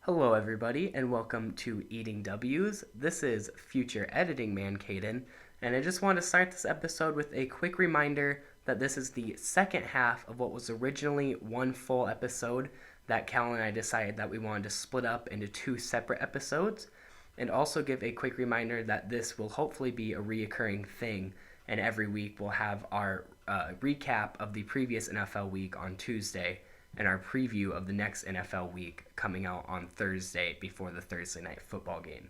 Hello, everybody, and welcome to Eating W's. This is future editing man Caden, and I just want to start this episode with a quick reminder that this is the second half of what was originally one full episode that Cal and I decided that we wanted to split up into two separate episodes, and also give a quick reminder that this will hopefully be a reoccurring thing, and every week we'll have our recap of the previous NFL week on Tuesday and our preview of the next NFL week coming out on Thursday before the Thursday night football game.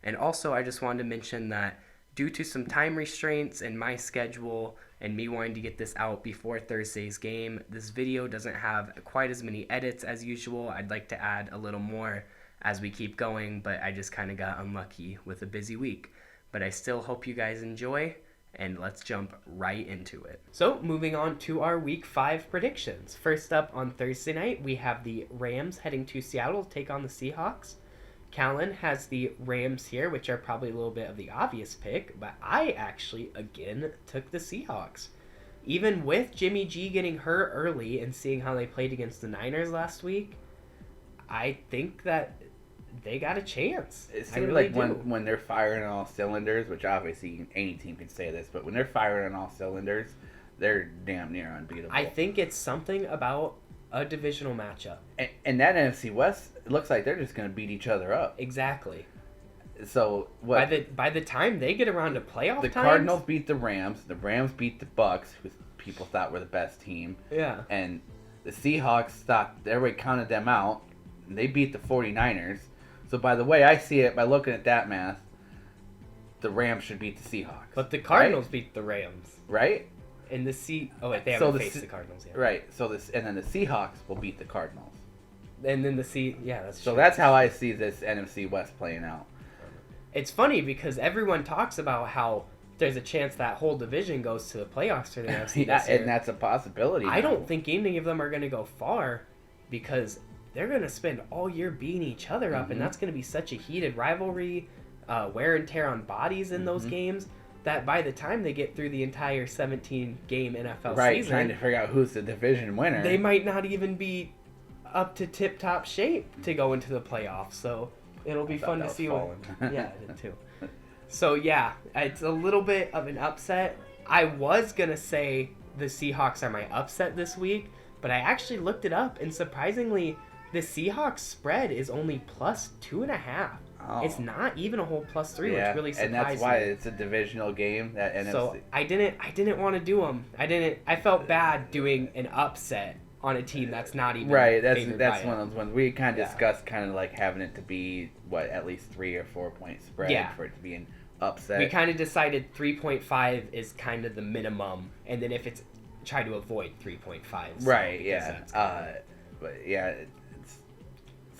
And also, I just wanted to mention that due to some time restraints and my schedule and me wanting to get this out before Thursday's game, this video doesn't have quite as many edits as usual. I'd like to add a little more as we keep going, but I just kind of got unlucky with a busy week. But I still hope you guys enjoy, and let's jump right into it. So, moving on to our Week 5 predictions. First up on Thursday night, we have the Rams heading to Seattle to take on the Seahawks. Callan has the Rams here, which are probably a little bit of the obvious pick, but I actually, again, took the Seahawks. Even with Jimmy G getting hurt early and seeing how they played against the Niners last week, I think that they got a chance. It seems really like when they're firing on all cylinders, which obviously any team can say this, but when they're firing on all cylinders, they're damn near unbeatable. I think it's something about a divisional matchup. And that NFC West, it looks like they're just going to beat each other up. Exactly. So what? By the time they get around to playoff the times, Cardinals beat the Rams beat the Bucks, who people thought were the best team. Yeah. And the Seahawks thought everybody counted them out, and they beat the 49ers. So by the way I see it, by looking at that math, the Rams should beat the Seahawks. But the Cardinals beat the Rams. Right? And they haven't faced the Cardinals yet. Right. And then the Seahawks will beat the Cardinals. And then that's so true. That's how I see this NFC West playing out. It's funny because everyone talks about how there's a chance that whole division goes to the playoffs for the NFC this year. And that's a possibility. I don't think any of them are going to go far because they're going to spend all year beating each other up, and that's going to be such a heated rivalry, wear and tear on bodies in those games, that by the time they get through the entire 17-game NFL season, trying to figure out who's the division winner, they might not even be up to tip-top shape to go into the playoffs. So it'll be fun to see what. Yeah, I did too. So yeah, it's a little bit of an upset. I was gonna say the Seahawks are my upset this week, but I actually looked it up, and surprisingly, the Seahawks spread is only plus 2.5. Oh. It's not even a whole plus 3, which really surprised me. And that's why it's a divisional game. That NFC. So I didn't want to do them. I felt bad doing an upset on a team that's not even right. That's one of those ones we kind of discussed, kind of like having it to be at least 3 or 4 point spread for it to be an upset. We kind of decided 3.5 is kind of the minimum, and then if it's try to avoid 3.5. Right. Yeah. But yeah.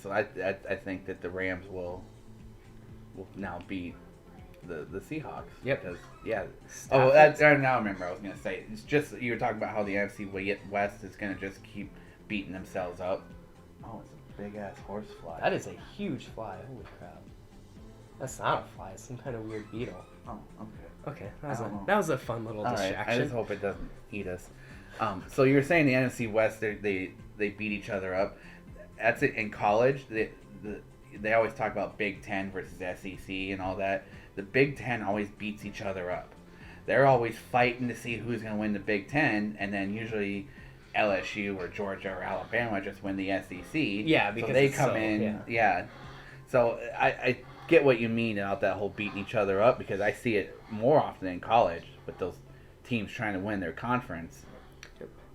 So I think that the Rams will now beat the Seahawks. Yep. Because, I now remember I was going to say. It's just, you were talking about how the NFC West is going to just keep beating themselves up. Oh, it's a big-ass horsefly. That is a huge fly. Holy crap. That's not a fly. It's some kind of weird beetle. Oh, okay. Okay. That was a fun little distraction. Right. I just hope it doesn't eat us. So you were saying the NFC West, they beat each other up. That's it. In college, they always talk about Big Ten versus SEC and all that. The Big Ten always beats each other up. They're always fighting to see who's going to win the Big Ten, and then usually LSU or Georgia or Alabama just win the SEC. Yeah, because so they come in. Yeah. So I get what you mean about that whole beating each other up, because I see it more often in college with those teams trying to win their conference.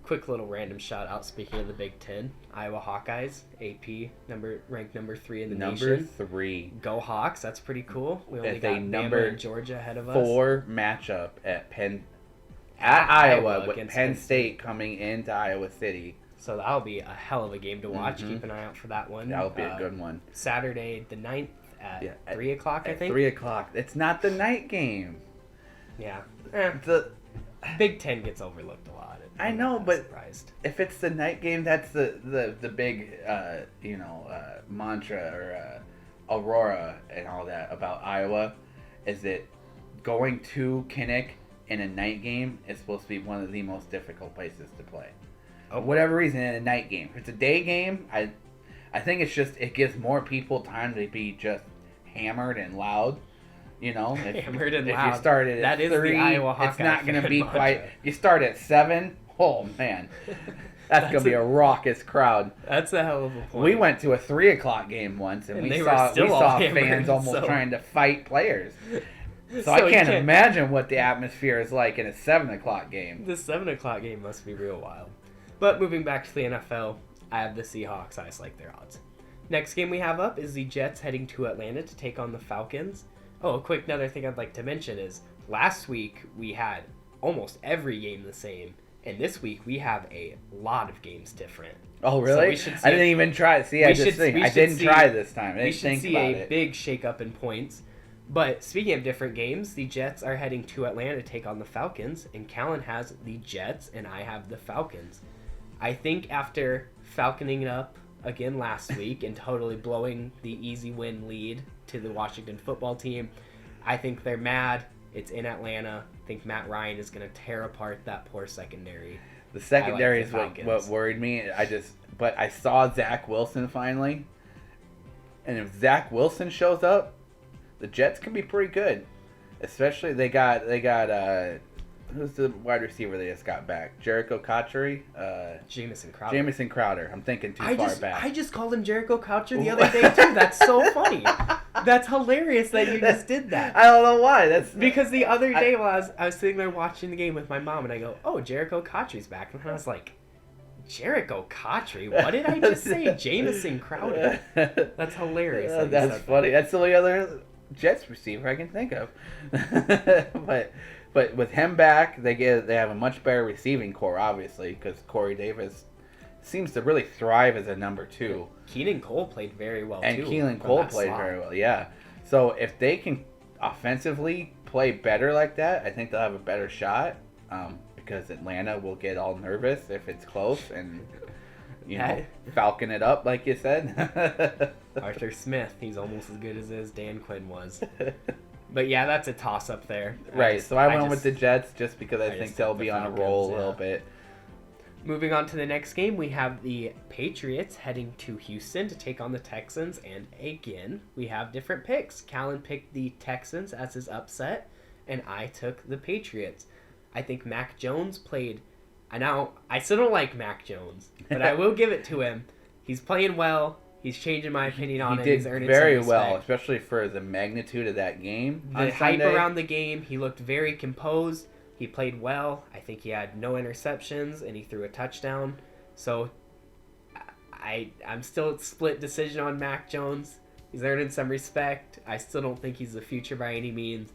Quick little random shout out. Speaking of the Big Ten, Iowa Hawkeyes, AP ranked number 3 in the nation. Number 3. Go Hawks! That's pretty cool. We only got Bama and Georgia ahead of us. 4 matchup at Iowa with Penn State coming into Iowa City. So that'll be a hell of a game to watch. Keep an eye out for that one. That'll be a good one. Saturday the 9th at 3 o'clock, I think. 3 o'clock. It's not the night game. Yeah. The Big Ten gets overlooked a lot. I know, but surprised. If it's the night game, that's the big mantra or aurora and all that about Iowa, is that going to Kinnick in a night game is supposed to be one of the most difficult places to play. For whatever reason, in a night game. If it's a day game, I think it's just it gives more people time to be just hammered and loud. Hammered and if loud. you start it at That is 3, the Iowa Hawkeye it's not going to fan be mantra. quite. You start at 7. Oh man, that's going to be a raucous crowd. That's a hell of a point. We went to a 3 o'clock game once, and we they saw were still all fans hammered, almost so- trying to fight players. So you I can't imagine what the atmosphere is like in a 7 o'clock game. The 7 o'clock game must be real wild. But moving back to the NFL, I have the Seahawks. I just like their odds. Next game we have up is the Jets heading to Atlanta to take on the Falcons. Oh, a quick another thing I'd like to mention is last week we had almost every game the same, and this week we have a lot of games different. Oh, So really? we should see I didn't even try. See, I didn't try this time. I We didn't should think see about a it. big shakeup in points. But speaking of different games, the Jets are heading to Atlanta to take on the Falcons, and Callan has the Jets, and I have the Falcons. I think after falconing it up again last week and totally blowing the easy win lead to the Washington football team, I think they're mad. It's in Atlanta. I think Matt Ryan is going to tear apart that poor secondary. The secondary I is like the what Falcons. worried me. But I saw Zach Wilson finally, and if Zach Wilson shows up, the Jets can be pretty good. Especially they got who's the wide receiver they just got back? Jericho Cotchery? Jamison Crowder. Jamison Crowder. I'm thinking too far back. I just called him Jericho Coucher the other day too. That's so funny. That's hilarious that you just did that. I don't know why. That's Because the other day while I was sitting there watching the game with my mom, and I go, "Oh, Jericho Cotchery's back," and I was like, "Jericho Cotchery? What did I just say? Jamison Crowder." That's hilarious. that you That's said funny. That's the only other Jets receiver I can think of. But with him back, they have a much better receiving core, obviously, because Corey Davis seems to really thrive as a number 2. Keenan Cole played very well And too. Keelan from Cole that played slot. very well, yeah. So if they can offensively play better like that, I think they'll have a better shot. Because Atlanta will get all nervous if it's close and falcon it up like you said. Arthur Smith, he's almost as good as Dan Quinn was. But yeah, that's a toss up there. Right. So I went with the Jets just because I think just they'll took the be on a Falcons, roll a yeah. little bit. Moving on to the next game, we have the Patriots heading to Houston to take on the Texans, and again, we have different picks. Callan picked the Texans as his upset, and I took the Patriots. I think Mac Jones played... I still don't like Mac Jones, but I will give it to him. He's playing well. He's changing my opinion on him. He He's did earning very some well, respect. especially for the magnitude of that game. The on hype Sunday. around the game, he looked very composed. He played well. I think he had no interceptions, and he threw a touchdown. So I'm still at split decision on Mac Jones. He's earning some respect. I still don't think he's the future by any means,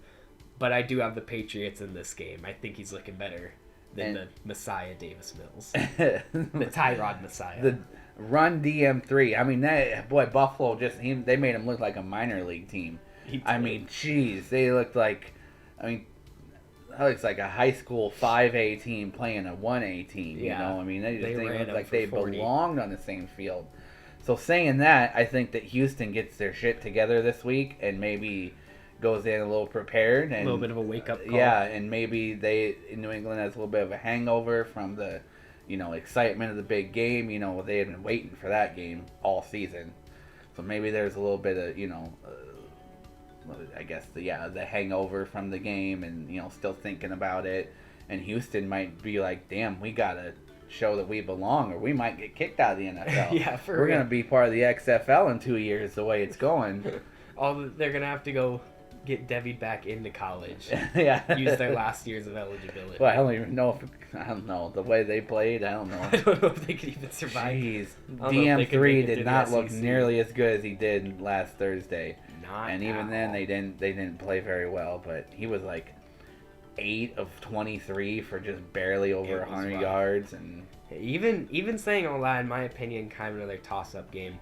but I do have the Patriots in this game. I think he's looking better than the Messiah Davis Mills. The Tyrod Messiah. The run DM3. I mean, Buffalo they made him look like a minor league team. I mean, jeez, they looked like, that looks like a high school 5A team playing a 1A team. Yeah. You know, I mean, they ran looked them like for they 40. belonged on the same field. So saying that, I think that Houston gets their shit together this week and maybe goes in a little prepared and a little bit of a wake up call. Yeah, and maybe New England has a little bit of a hangover from the, excitement of the big game. They had been waiting for that game all season, so maybe there's a little bit of I guess the hangover from the game and still thinking about it. And Houston might be like, damn, we gotta show that we belong, or we might get kicked out of the NFL. Yeah, we're real. gonna be part of the XFL in 2 years the way it's going. They're gonna have to go get devied back into college. Yeah, Use their last years of eligibility. Well, I don't even know I don't know the way they played. I don't know. I don't know if they could even survive. Jeez, I don't know if they could make DM3 it to did the not look SEC. nearly as good as he did last Thursday. Not And even at then, all. they didn't play very well. But he was like 8 of 23 for just barely over It was 100 rough. yards, and Even saying all that, in my opinion, kind of another toss-up game.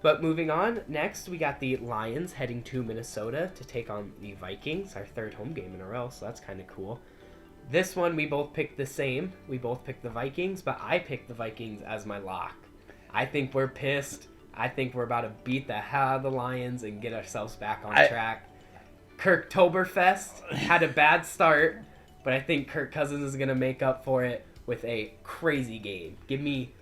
But moving on, next we got the Lions heading to Minnesota to take on the Vikings, our third home game in a row, so that's kind of cool. This one, we both picked the same. We both picked the Vikings, but I picked the Vikings as my lock. I think we're pissed. I think we're about to beat the hell out of the Lions and get ourselves back on track. Kirktoberfest had a bad start, but I think Kirk Cousins is going to make up for it with a crazy game. Give me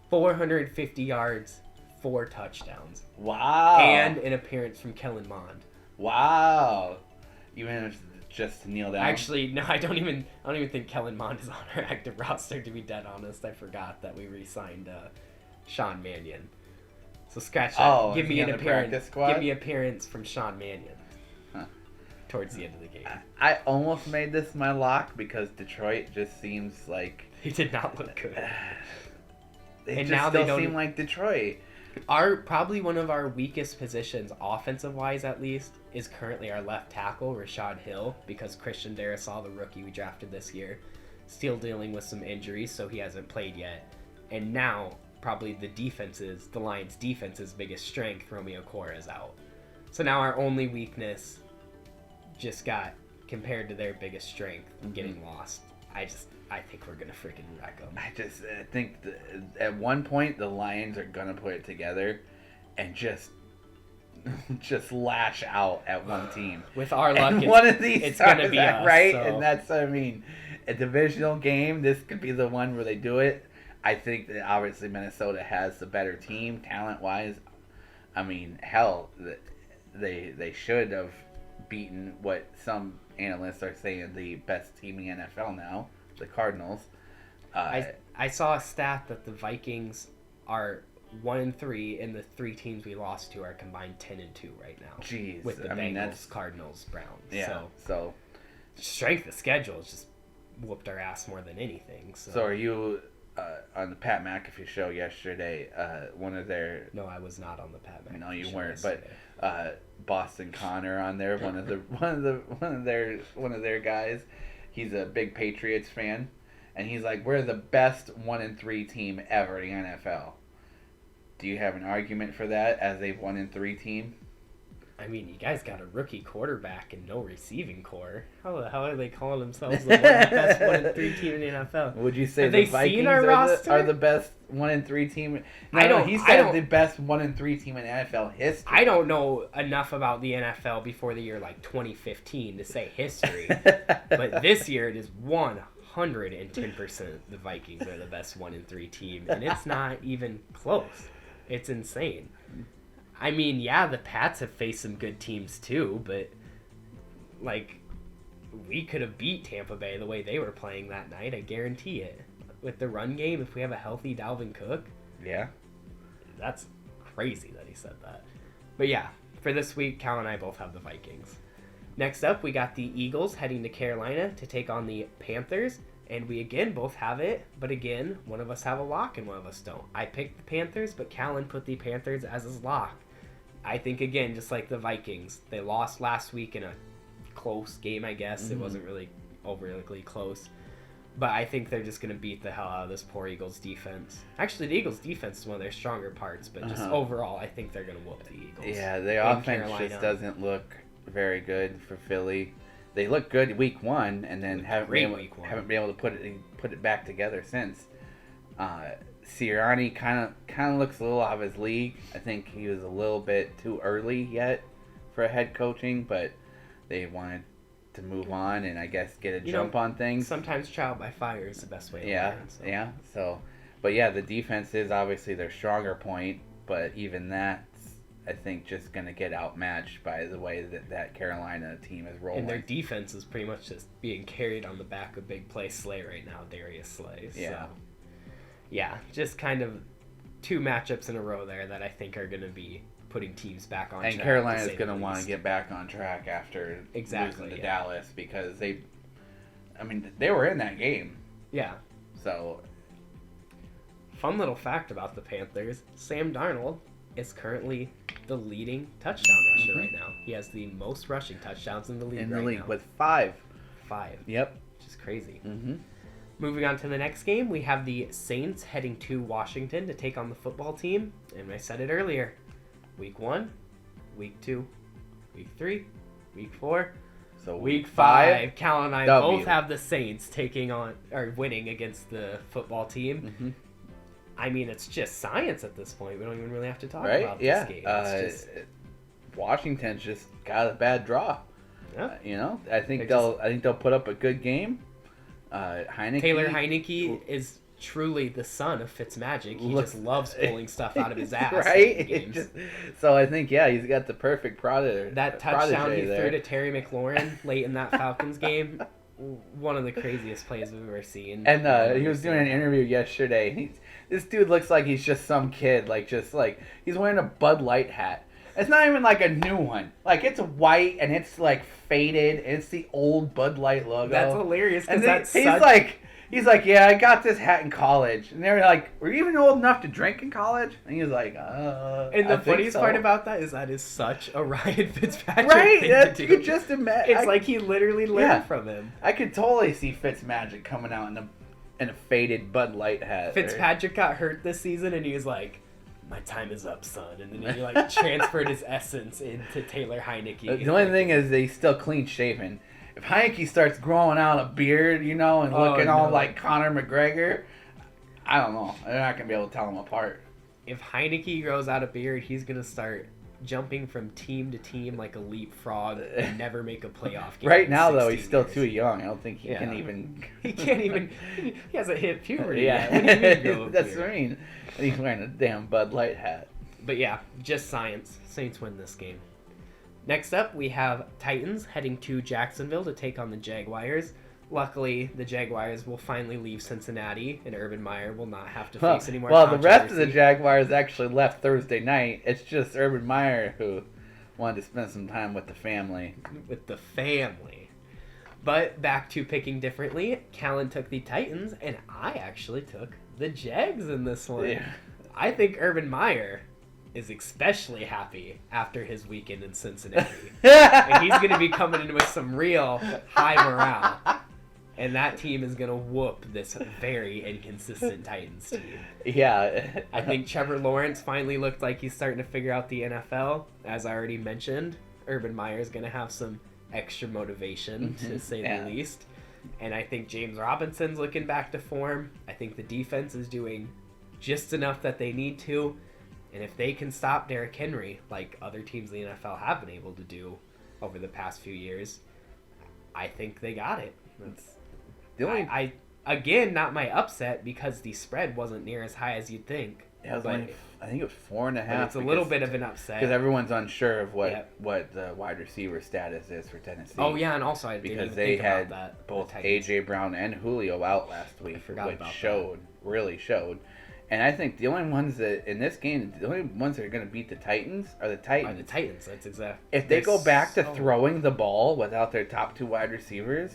450 yards, 4 touchdowns. Wow. And an appearance from Kellen Mond. Wow. You managed just to kneel down? Actually, no, I don't even think Kellen Mond is on our active roster, to be dead honest. I forgot that we re-signed Sean Mannion. So scratch that. Oh, Give me an appearance. Squad? Give me an appearance from Sean Mannion. Huh. Towards the end of the game. I almost made this my lock because Detroit just seems like He did not look good. They still seem like Detroit. Probably one of our weakest positions, offensive wise at least, is currently our left tackle, Rashad Hill, because Christian Darrisaw, the rookie we drafted this year, still dealing with some injuries, so he hasn't played yet. And now, probably the Lions' defense's biggest strength, Romeo Cora, is out. So now our only weakness just got compared to their biggest strength, getting lost. I think we're gonna freaking wreck them. I think at one point the Lions are gonna put it together and just lash out at one team. With our luck, one of these it's gonna be us, right? So. And that's a divisional game. This could be the one where they do it. I think that obviously Minnesota has the better team talent wise. I mean, hell, they should have beaten what some analysts are saying the best team in the NFL now. The Cardinals. I saw a stat that the Vikings are 1-3, and the 3 teams we lost to are combined 10-2 right now. Jeez, with the Bengals, Cardinals, Browns. Yeah. So strength of schedule has just whooped our ass more than anything. So are you on the Pat McAfee show yesterday? One of their No, I was not on the Pat McAfee. No, you show weren't. Yesterday. But Boston Connor on there, one of their guys. He's a big Patriots fan, and he's like, "We're the best 1-3 team ever in the NFL." Do you have an argument for that as a 1-3 team? I mean, you guys got a rookie quarterback and no receiving core. How the hell are they calling themselves the best 1-3 team in the NFL? Would you say have the they Vikings seen our roster? are the best 1-3 team? He said the best 1-3 team in NFL history. I don't know enough about the NFL before the year like 2015 to say history, but this year it is 110% the Vikings are the best 1-3 team, and it's not even close. It's insane. I mean, yeah, the Pats have faced some good teams too, but like we could have beat Tampa Bay the way they were playing that night. I guarantee it. With the run game, if we have a healthy Dalvin Cook, yeah, that's crazy that he said that. But yeah, for this week, Cal and I both have the Vikings. Next up, we got the Eagles heading to Carolina to take on the Panthers. And we again both have it, but again, one of us have a lock and one of us don't. I picked the Panthers, but Callan put the Panthers as his lock. I think, again, just like the Vikings, they lost last week in a close game, I guess. Mm-hmm. It wasn't really overly close. But I think they're just going to beat the hell out of this poor Eagles defense. Actually, the Eagles defense is one of their stronger parts, but just overall, I think they're going to whoop the Eagles. Yeah, the offense just doesn't look very good for Philly. They look good week 1, and then haven't been able to put it back together since. Sirianni kind of looks a little out of his league. I think he was a little bit too early yet for head coaching, but they wanted to move on and I guess get a jump on things. Sometimes trial by fire is the best way to learn. So. Yeah. So, but yeah, the defense is obviously their stronger point, but even that's, I think, just going to get outmatched by the way that Carolina team is rolling. And their defense is pretty much just being carried on the back of Big Play Slay right now, Darius Slay. Yeah. So, yeah, just kind of 2 matchups in a row there that I think are going to be putting teams back on track. And Carolina is going to want to get back on track after losing to Dallas because they were in that game. Yeah. So, fun little fact about the Panthers, Sam Darnold is currently the leading touchdown rusher right now. He has the most rushing touchdowns in the league now. With 5. 5. Yep. Which is crazy. Mm-hmm. Moving on to the next game, we have the Saints heading to Washington to take on the football team. And I said it earlier. Week 1, Week 2, Week 3, Week 4. So Week 5, Cal and I both have the Saints winning against the football team. Mm-hmm. I mean, it's just science at this point. We don't even really have to talk about this game. Washington's just got a bad draw. Yeah. I think they'll put up a good game. Taylor Heineke is truly the son of Fitzmagic. He just loves pulling stuff out of his ass. Right? In games. So I think, he's got the perfect product. That touchdown he threw to Terry McLaurin late in that Falcons game, one of the craziest plays we've ever seen. And he was doing an interview yesterday. This dude looks like he's just some kid. He's wearing a Bud Light hat. It's not even like a new one. Like, it's white and it's like faded. And it's the old Bud Light logo. That's hilarious. And he's like, yeah, I got this hat in college. And they were like, were you even old enough to drink in college? And he was like, And the funniest part about that is such a Ryan Fitzpatrick right? thing to do. You could just imagine. It's like he literally learned from him. I could totally see Fitzmagic coming out in a faded Bud Light hat. Fitzpatrick got hurt this season, and he was like, my time is up, son. And then he transferred his essence into Taylor Heineke. The only thing is he's still clean shaven. If Heineke starts growing out a beard, and looking all like Conor McGregor, I don't know. They're not going to be able to tell them apart. If Heineke grows out a beard, he's going to start jumping from team to team like a leapfrog and never make a playoff game. Right now, though, he's still too young. I don't think he can even... He can't even... He hasn't hit puberty yet. What do you mean grow a That's beard? what I mean. He's wearing a damn Bud Light hat. But yeah, just science. Saints win this game. Next up, we have Titans heading to Jacksonville to take on the Jaguars. Luckily, the Jaguars will finally leave Cincinnati, and Urban Meyer will not have to face any more the rest of the controversy. Jaguars actually left Thursday night. It's just Urban Meyer who wanted to spend some time with the family. But back to picking differently, Callan took the Titans, and I actually took the Jags in this one. Yeah. I think Urban Meyer is especially happy after his weekend in Cincinnati. And he's going to be coming in with some real high morale. And that team is going to whoop this very inconsistent Titans team. Yeah. I think Trevor Lawrence finally looked like he's starting to figure out the NFL. As I already mentioned, Urban Meyer is going to have some extra motivation, to say the least. And I think James Robinson's looking back to form. I think the defense is doing just enough that they need to. And if they can stop Derrick Henry, like other teams in the NFL have been able to do over the past few years, I think they got it. I again, not my upset because the spread wasn't near as high as you'd think. Yeah, I think it was 4.5. It's a little bit of an upset because everyone's unsure of what the wide receiver status is for Tennessee. Oh yeah, and also I didn't because even they think had about that. both AJ Brown and Julio out last week, which really showed. And I think the only ones that in this game, the only ones that are going to beat the Titans are the Titans. That's exactly. If they go back to throwing the ball without their top two wide receivers,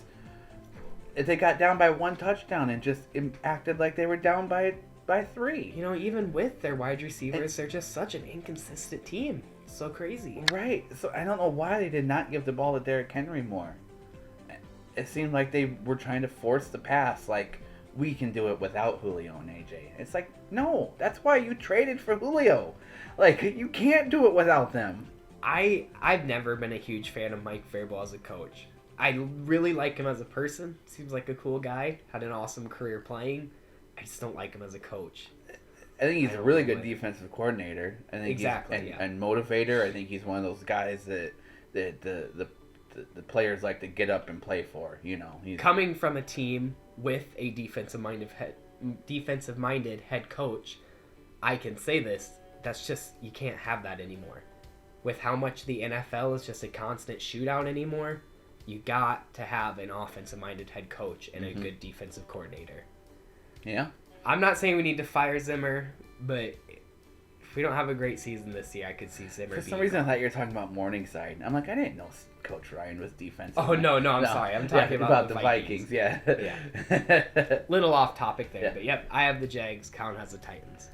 if they got down by one touchdown and just acted like they were down by 3. Even with their wide receivers, they're just such an inconsistent team. It's so crazy. Right. So I don't know why they did not give the ball to Derrick Henry more. It seemed like they were trying to force the pass, like, we can do it without Julio and AJ. It's like, no, that's why you traded for Julio. Like, you can't do it without them. I've never been a huge fan of Mike Vrabel as a coach. I really like him as a person. Seems like a cool guy. Had an awesome career playing. I just don't like him as a coach. I think he's a really good defensive coordinator. I think exactly, and motivator. I think he's one of those guys that the players like to get up and play for. He's coming from a team with a defensive-minded head coach. I can say this. That's just, you can't have that anymore. With how much the NFL is just a constant shootout anymore, you got to have an offensive-minded head coach and a good defensive coordinator. Yeah. I'm not saying we need to fire Zimmer, but if we don't have a great season this year, I could see Zimmer. For some reason, I thought you were talking about Morningside. I'm like, I didn't know Coach Ryan was defensive. Oh, no, I'm sorry. I'm talking about the Vikings. Yeah. Little off topic there, but yep, I have the Jags. Colin has the Titans.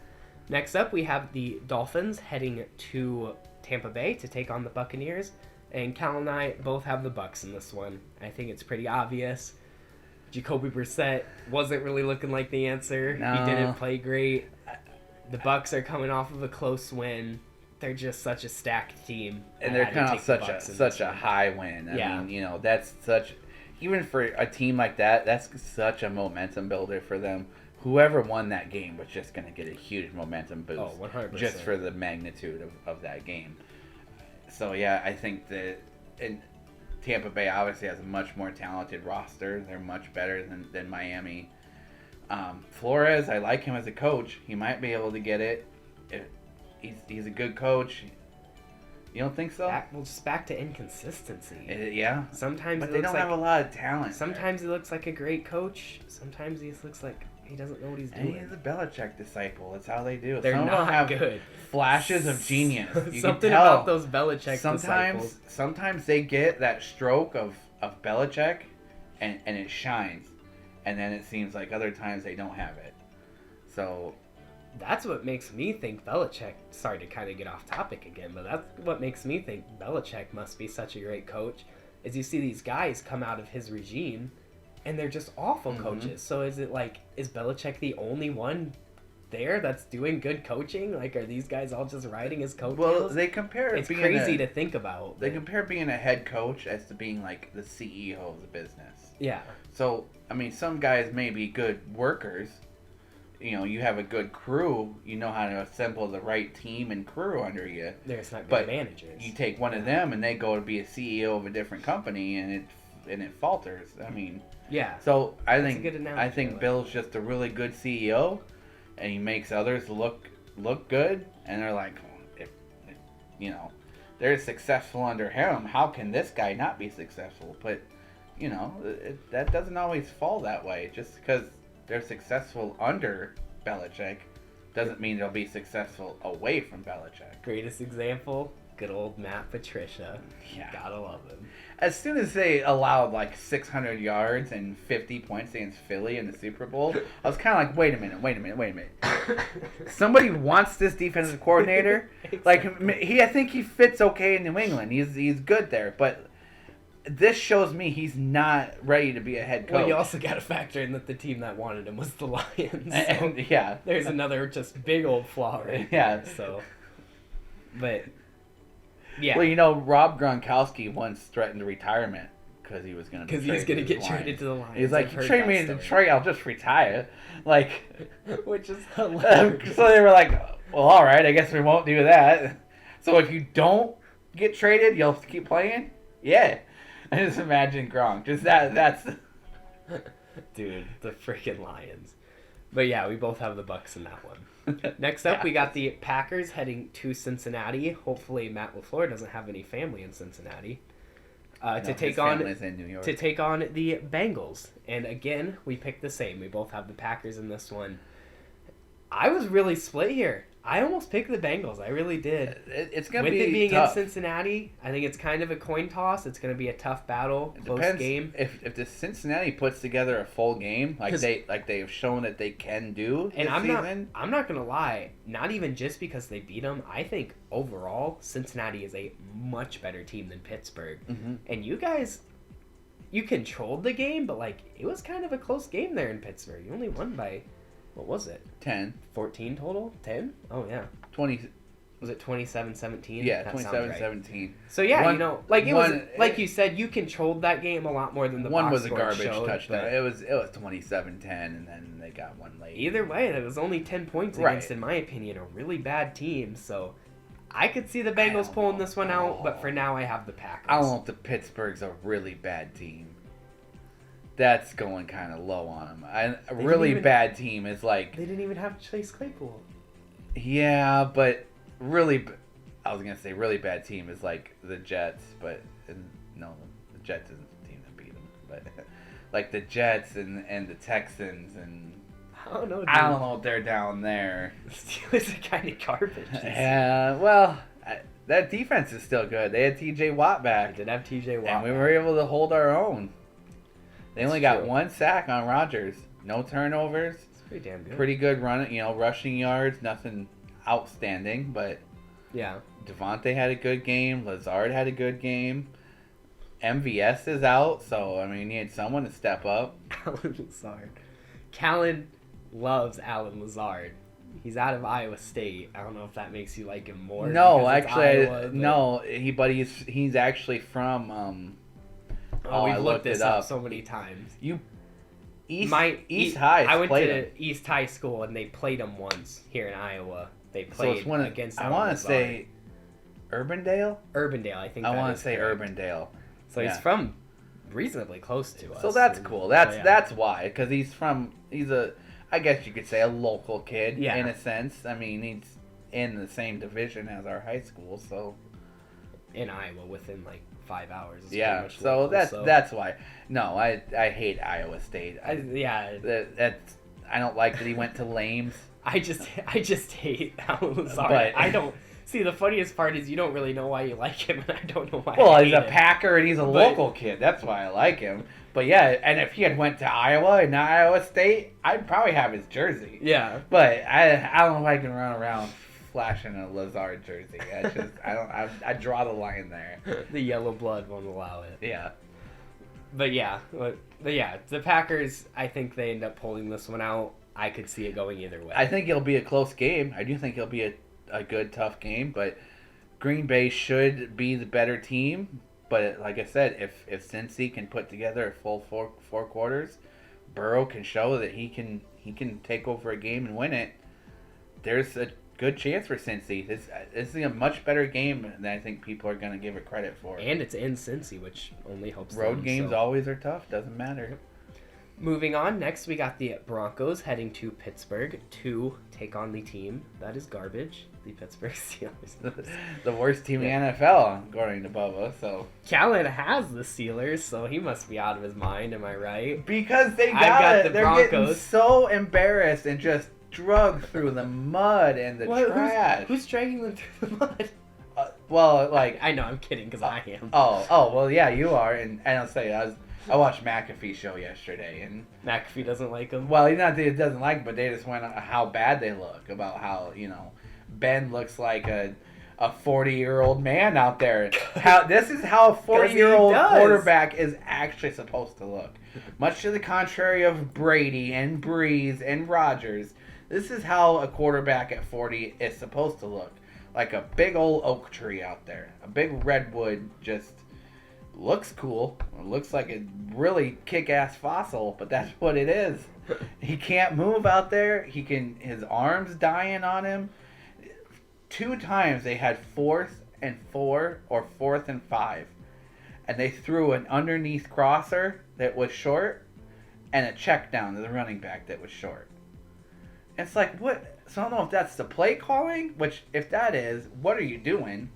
Next up, we have the Dolphins heading to Tampa Bay to take on the Buccaneers. And Cal and I both have the Bucs in this one. I think it's pretty obvious. Jacoby Brissett wasn't really looking like the answer. No. He didn't play great. The Bucs are coming off of a close win. They're just such a stacked team. And they're kind of such a high win. I mean, that's such... Even for a team like that, that's such a momentum builder for them. Whoever won that game was just going to get a huge momentum boost. Oh, 100%. Just for the magnitude of that game. So, yeah, I think that... And Tampa Bay obviously has a much more talented roster. They're much better than Miami. Flores, I like him as a coach. He might be able to get it. He's a good coach. You don't think so? Just back to inconsistency. Yeah. Sometimes but they don't have a lot of talent. Sometimes he looks like a great coach. Sometimes he just looks like he doesn't know what he's doing. And he's a Belichick disciple. That's how they do it. They're Some not have good. Flashes of genius. You Something can tell. about those Belichick disciples. Sometimes they get that stroke of Belichick, and it shines, and then it seems like other times they don't have it. So that's what makes me think Belichick. Sorry to kind of get off topic again, but that's what makes me think Belichick must be such a great coach. Is you see these guys come out of his regime, and they're just awful coaches. So is Belichick the only one there that's doing good coaching? Like, are these guys all just riding his coattails? Well, they compare. It's crazy to think about. They compare being a head coach as to being like the CEO of the business. Yeah. So I mean, some guys may be good workers. You know, you have a good crew. You know how to assemble the right team and crew under you. There's not good but managers. You take one of them and they go to be a CEO of a different company, and it falters. I mean, yeah. So I That's a good analogy, I think Bill's just a really good CEO, and he makes others look good, and they're like, if you know, they're successful under him. How can this guy not be successful? But you know, that doesn't always fall that way. Just because they're successful under Belichick doesn't mean they'll be successful away from Belichick. Greatest example, good old Matt Patricia. Yeah. Gotta love him. As soon as they allowed like 600 yards and 50 points against Philly in the Super Bowl, I was kind of like, wait a minute. Somebody wants this defensive coordinator? Exactly. Like, I think he fits okay in New England. He's good there, but this shows me he's not ready to be a head coach. Well, you also got to factor in that the team that wanted him was the Lions. So yeah. There's another just big old flaw right there. So, but, yeah. Well, you know, Rob Gronkowski once threatened retirement because he was going to get traded to the Lions. He's like, you trade me in Detroit, I'll just retire. Like, which is hilarious. So they were like, well, all right, I guess we won't do that. So if you don't get traded, you'll keep playing? Yeah. I just imagine Gronk. Just that's dude, the freaking Lions. But yeah, we both have the Bucs in that one. Next up, we got the Packers heading to Cincinnati. Hopefully, Matt LaFleur doesn't have any family in Cincinnati. To take on the Bengals. And again, we picked the same. We both have the Packers in this one. I was really split here. I almost picked the Bengals. I really did. It's going to be tough. With it being tough. in Cincinnati, I think it's kind of a coin toss. It's going to be a tough battle, close game. If the Cincinnati puts together a full game, like they have shown that they can do and this season. I'm not going to lie, not even just because they beat them. I think overall, Cincinnati is a much better team than Pittsburgh. Mm-hmm. And you guys, you controlled the game, but like it was kind of a close game there in Pittsburgh. You only won by... What was it? 10. 14 total? 10? Oh, yeah. 20. Was it 27-17? Yeah, 27-17. So, yeah, like you said, you controlled that game a lot more than the box one was a garbage showed, touchdown. It was 27-10, and then they got one late. Either way, it was only 10 points against, in my opinion, a really bad team. So, I could see the Bengals pulling this one out, but for now, I have the Packers. I don't know if the Pittsburgh's a really bad team. That's going kind of low on them. A really bad team is like... They didn't even have Chase Claypool. Yeah, but really... I was going to say really bad team is like the Jets, but... No, the Jets isn't the team that beat them. But like the Jets and the Texans and... I don't know, dude. I don't know if they're down there. The Steelers are kind of garbage. Yeah, well... that defense is still good. They had T.J. Watt back. They did have T.J. Watt and we were able to hold our own. They only got one sack on Rodgers. No turnovers. It's pretty damn good. Pretty good running, rushing yards. Nothing outstanding, but yeah. Devontae had a good game. Lazard had a good game. MVS is out, so I mean, you need someone to step up. Alan Lazard. Callan loves Alan Lazard. He's out of Iowa State. I don't know if that makes you like him more. No, actually, no. He's actually from. We've looked this up so many times. East High. I went to East High School and they played him once here in Iowa. They played against. I want to say Urbandale. Urbandale, I think. I want to say Urbandale. So he's from reasonably close to us. So that's cool. That's why, because he's a. I guess you could say a local kid Yeah. in a sense. I mean, he's in the same division as our high school, so In Iowa, within like 5 hours. It's yeah. pretty much So local, that's why. No, I hate Iowa State. Yeah. That's I don't like that he went to Lames. I just hate Alan Lazard. But- I don't see, the funniest part is you don't really know why you like him, and I don't know why. Well, I he's hate a him. Packer and he's a local kid. That's why I like him. But yeah, and if he had went to Iowa and not Iowa State, I'd probably have his jersey. Yeah. But I don't know if I can run around flashing a Lazard jersey. I just I draw the line there. The yellow blood won't allow it. Yeah. But yeah, the Packers, I think they end up pulling this one out. I could see it going either way. I think it'll be a close game. I do think it'll be a good, tough game, but Green Bay should be the better team. But like I said, if Cincy can put together a full four quarters, Burrow can show that he can take over a game and win it. There's a good chance for Cincy. This is a much better game than I think people are going to give it credit for. And it's in Cincy, which only helps Road them, games so. always are tough. Doesn't matter. Moving on, next we got the Broncos heading to Pittsburgh to take on the team that is garbage, the Pittsburgh Steelers. The worst team in the NFL, according to Bubba. So Callan has the Steelers, so he must be out of his mind, am I right? because they I've got it, the they're getting Broncos. so embarrassed and just drugged through the mud and the trash. Who's dragging them through the mud? Well, like I know, I'm kidding, because I am. oh, well, yeah, you are, and I'll say I watched McAfee's show yesterday, and McAfee doesn't like him. well, not that he doesn't like it, but they just went on how bad they look, about how Ben looks like a 40-year-old man out there. This is how a 40-year-old quarterback is actually supposed to look. Much to the contrary of Brady and Breeze and Rodgers, this is how a quarterback at 40 is supposed to look. Like a big old oak tree out there. A big redwood, just looks cool. It looks like a really kick-ass fossil, but that's what it is. He can't move out there. His arm's dying on him. 2 times they had 4th and 4 or 4th and 5. And they threw an underneath crosser that was short and a check down to the running back that was short. It's like, what? So I don't know if that's the play calling, which if that is, what are you doing?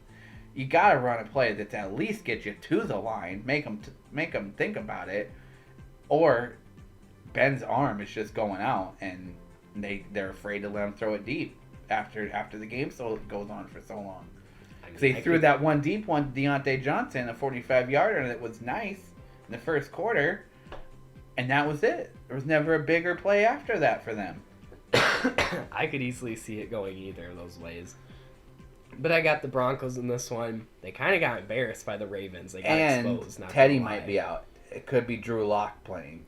You got to run a play that's at least get you to the line, make them think about it, or Ben's arm is just going out and they're afraid to let him throw it deep after the game goes on for so long. Because they threw that one deep one, Deontay Johnson, a 45-yarder that was nice in the first quarter, and that was it. There was never a bigger play after that for them. I could easily see it going either of those ways. But I got the Broncos in this one. They kind of got embarrassed by the Ravens. They got exposed. And Teddy might be out. It could be Drew Lock playing.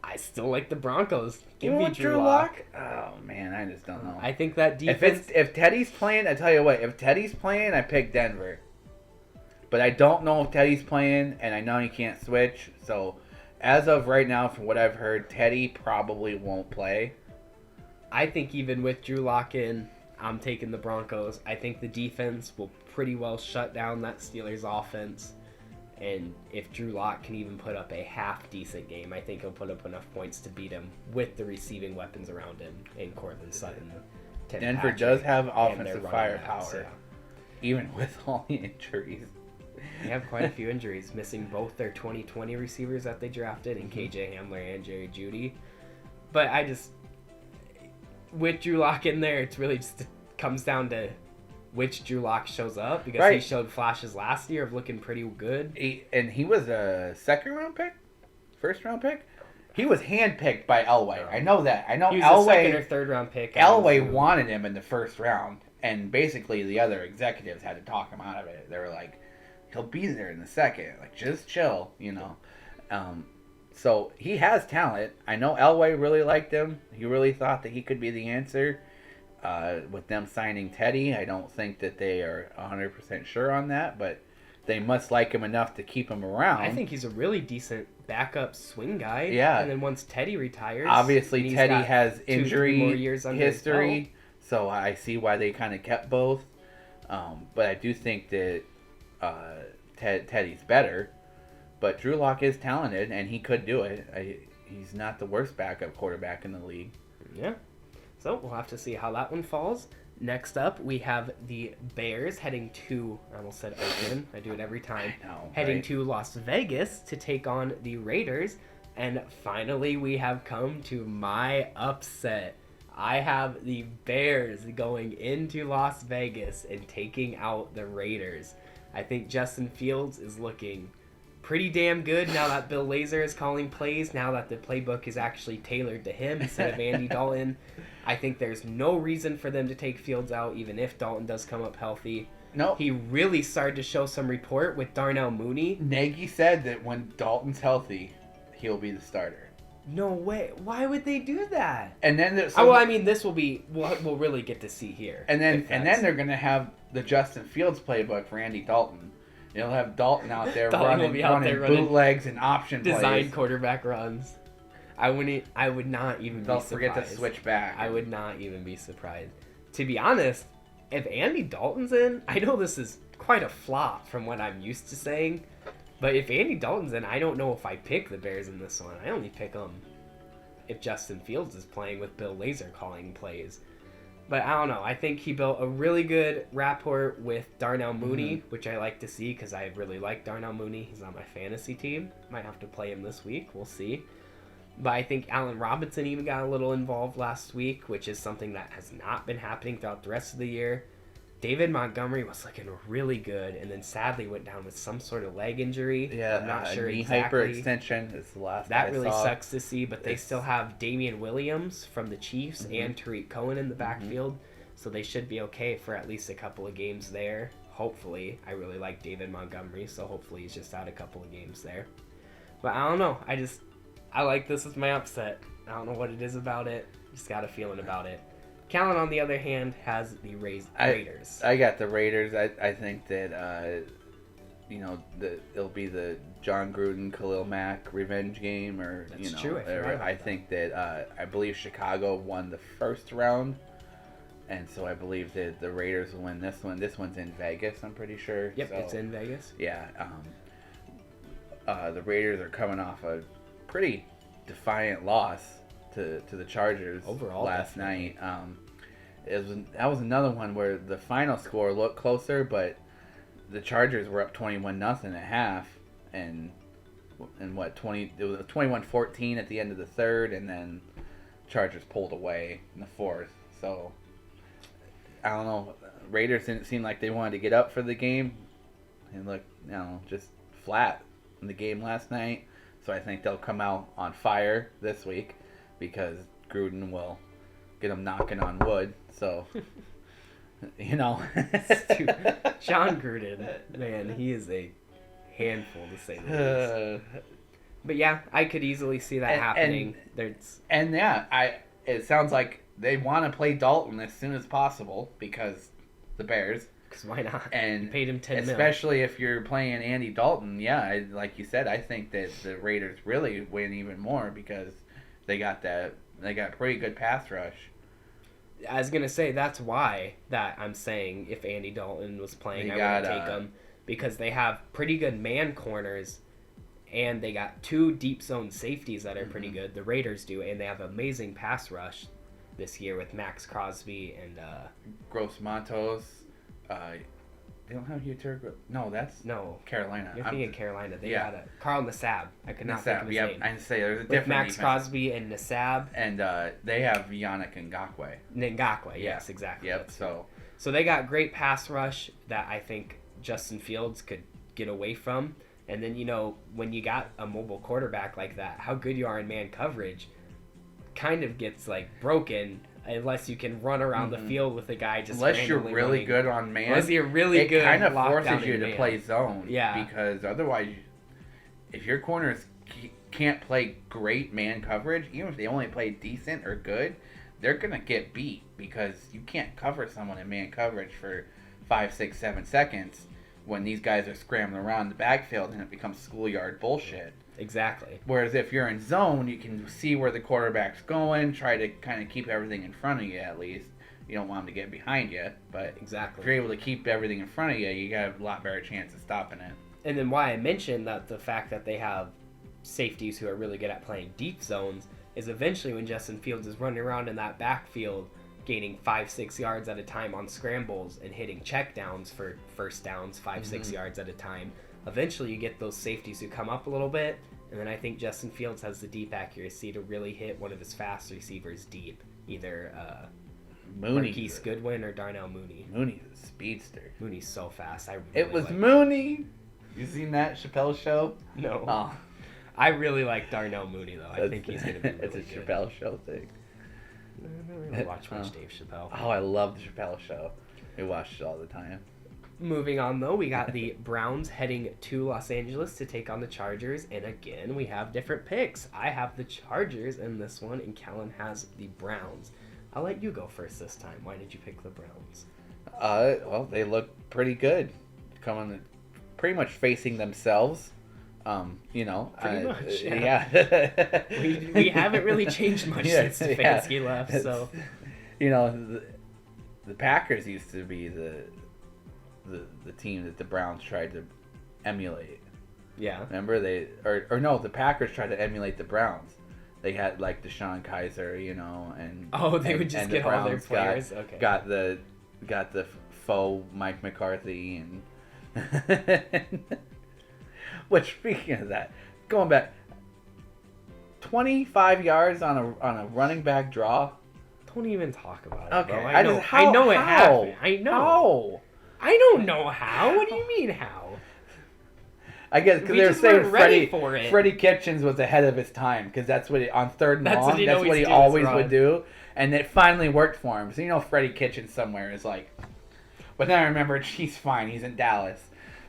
I still like the Broncos. Give You me want Drew Lock. Oh, man, I just don't know. I think that defense... If Teddy's playing, I tell you what, if Teddy's playing, I pick Denver. But I don't know if Teddy's playing, and I know he can't switch. So, as of right now, from what I've heard, Teddy probably won't play. I think even with Drew Lock in, I'm taking the Broncos. I think the defense will pretty well shut down that Steelers offense. And if Drew Lock can even put up a half-decent game, I think he'll put up enough points to beat him with the receiving weapons around him in Courtland Sutton. Denver does have offensive firepower, backs, yeah. even with all the injuries. They have quite a few injuries, missing both their 2020 receivers that they drafted, and KJ Hamler and Jerry Jeudy. But with Drew Lock in there, it's really just comes down to which Drew Lock shows up, because he showed flashes last year of looking pretty good. He was a second-round pick? First-round pick? He was handpicked by Elway. I know that. I know he was Elway, a second or third-round pick. Elway wanted him in the first round, and basically the other executives had to talk him out of it. They were like, he'll be there in the second. Like, just chill, So he has talent. I know Elway really liked him. He really thought that he could be the answer. With them signing Teddy, I don't think that they are 100% sure on that, but they must like him enough to keep him around. I think he's a really decent backup swing guy. Yeah. And then once Teddy retires... Obviously, Teddy has injury history, so I see why they kind of kept both. But I do think that Teddy's better. But Drew Lock is talented, and he could do it. he's not the worst backup quarterback in the league. Yeah. So we'll have to see how that one falls. Next up, we have the Bears heading to, I almost said Oakland. I do it every time. I know, heading right? to Las Vegas to take on the Raiders. And finally, we have come to my upset. I have the Bears going into Las Vegas and taking out the Raiders. I think Justin Fields is looking pretty damn good now that Bill Lazor is calling plays, now that the playbook is actually tailored to him instead of Andy Dalton. I think there's no reason for them to take Fields out, even if Dalton does come up healthy. No. He really started to show some report with Darnell Mooney. Nagy said that when Dalton's healthy, he'll be the starter. No way. Why would they do that? And then this will be we'll really get to see here. And then they're going to have the Justin Fields playbook for Andy Dalton. They'll have Dalton out there running bootlegs and option plays. Design quarterback runs. I would not even be surprised. Don't forget to switch back. I would not even be surprised. To be honest, if Andy Dalton's in, I know this is quite a flop from what I'm used to saying, but if Andy Dalton's in, I don't know if I pick the Bears in this one. I only pick them if Justin Fields is playing with Bill Lazor calling plays. But I don't know. I think he built a really good rapport with Darnell Mooney, which I like to see because I really like Darnell Mooney. He's on my fantasy team. Might have to play him this week. We'll see. But I think Allen Robinson even got a little involved last week, which is something that has not been happening throughout the rest of the year. David Montgomery was looking really good, and then sadly went down with some sort of leg injury. Yeah, I'm not sure knee exactly. hyperextension is the last That I really saw. sucks to see, but they still have Damian Williams from the Chiefs and Tariq Cohen in the backfield, so they should be okay for at least a couple of games there. Hopefully. I really like David Montgomery, so hopefully he's just out a couple of games there. But I don't know. I like this as my upset. I don't know what it is about it. Just got a feeling about it. Callan, on the other hand, has the Raiders. I got the Raiders. I think that it'll be the John Gruden, Khalil Mack revenge game, or That's true. I think that I believe Chicago won the first round, and so I believe that the Raiders will win this one. This one's in Vegas, I'm pretty sure. Yep, so, it's in Vegas. Yeah. The Raiders are coming off a pretty defiant loss to the Chargers overall last definitely. night. That was another one where the final score looked closer, but the Chargers were up 21-0 at half, and it was 21-14 at the end of the third, and then Chargers pulled away in the fourth. So I don't know. Raiders didn't seem like they wanted to get up for the game, and look, just flat in the game last night. So I think they'll come out on fire this week because Gruden will get them knocking on wood. So, John Gruden, man, he is a handful to say the least. But yeah, I could easily see that happening. It sounds like they want to play Dalton as soon as possible because the Bears. Because why not? And you paid him $10 million. Especially if you're playing Andy Dalton, like you said, I think that the Raiders really win even more because they got pretty good pass rush. I was gonna say that's why that I'm saying if Andy Dalton was playing, I would take him because they have pretty good man corners, and they got two deep zone safeties that are pretty good. The Raiders do, and they have amazing pass rush this year with Max Crosby and Gross Matos. They don't have Uter. No, that's Carolina. You're thinking Carolina. They got Carl Nassab. I could not think of his name. I say there's a with different Max defense. Crosby and Nassab. And they have Yannick Ngakoue. Yes, exactly. Yep. So they got great pass rush that I think Justin Fields could get away from. And then when you got a mobile quarterback like that, how good you are in man coverage kind of gets broken. Unless you can run around the field with a guy just unless you're really good on man. Unless you're really good. It kind of forces you to play zone. Yeah. Because otherwise, if your corners can't play great man coverage, even if they only play decent or good, they're going to get beat because you can't cover someone in man coverage for 5, 6, 7 seconds when these guys are scrambling around the backfield and it becomes schoolyard bullshit. Exactly. Whereas if you're in zone, you can see where the quarterback's going, try to kind of keep everything in front of you at least. You don't want them to get behind you, but exactly. If you're able to keep everything in front of you, you got a lot better chance of stopping it. And then why I mentioned that the fact that they have safeties who are really good at playing deep zones is eventually when Justin Fields is running around in that backfield, gaining 5-6 yards at a time on scrambles and hitting checkdowns for first downs 5-6 yards at a time. Eventually, you get those safeties who come up a little bit, and then I think Justin Fields has the deep accuracy to really hit one of his fast receivers deep, either Marquise Goodwin or Darnell Mooney. Mooney's a speedster. Mooney's so fast. It was Mooney. You seen that Chappelle show? No. Oh. I really like Darnell Mooney though. I think he's gonna be really It's a good. Chappelle show thing. I don't really watch much Dave Chappelle. Oh, I love the Chappelle show. We watch it all the time. Moving on though, we got the Browns heading to Los Angeles to take on the Chargers, and again we have different picks. I have the Chargers in this one, and Kellen has the Browns. I'll let you go first this time. Why did you pick the Browns? Well, they look pretty good, pretty much facing themselves. Pretty much, yeah. we haven't really changed much since Stefanski left. So, the Packers used to be the team that the Browns tried to emulate. Yeah. Remember the Packers tried to emulate the Browns. They had like DeShone Kizer, and they would just get all their players. Got the faux Mike McCarthy and. Which, speaking of that, going back, 25 yards on a running back draw. Don't even talk about it. Okay, bro. I know it happened. I know. How? I don't know how. What do you mean how? I guess because We they were just weren't ready saying for it. Freddie Kitchens was ahead of his time because that's what on third and long. That's what he do, always is would run. do, and it finally worked for him. So Freddie Kitchens somewhere is like, but then I remembered he's fine. He's in Dallas.